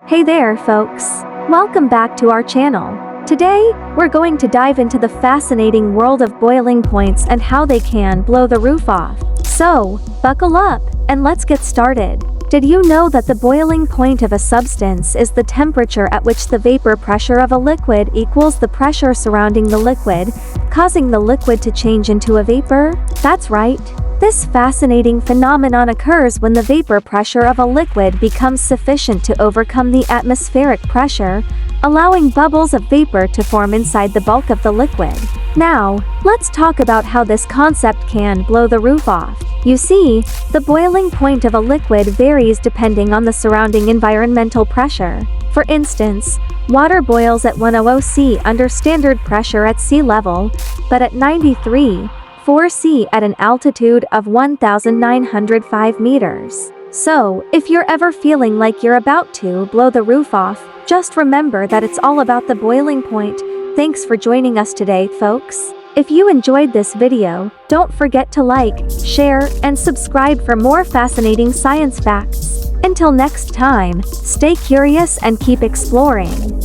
Hey there, folks. Welcome back to our channel. Today, we're going to dive into the fascinating world of boiling points and how they can blow the roof off. So, buckle up, and let's get started. Did you know that the boiling point of a substance is the temperature at which the vapor pressure of a liquid equals the pressure surrounding the liquid, causing the liquid to change into a vapor? That's right. This fascinating phenomenon occurs when the vapor pressure of a liquid becomes sufficient to overcome the atmospheric pressure, allowing bubbles of vapor to form inside the bulk of the liquid. Now, let's talk about how this concept can blow the roof off. You see, the boiling point of a liquid varies depending on the surrounding environmental pressure. For instance, water boils at 100 C under standard pressure at sea level, but at 93.4 C at an altitude of 1,905 meters. So, if you're ever feeling like you're about to blow the roof off, just remember that it's all about the boiling point. Thanks for joining us today, folks. If you enjoyed this video, don't forget to like, share, and subscribe for more fascinating science facts. Until next time, stay curious and keep exploring.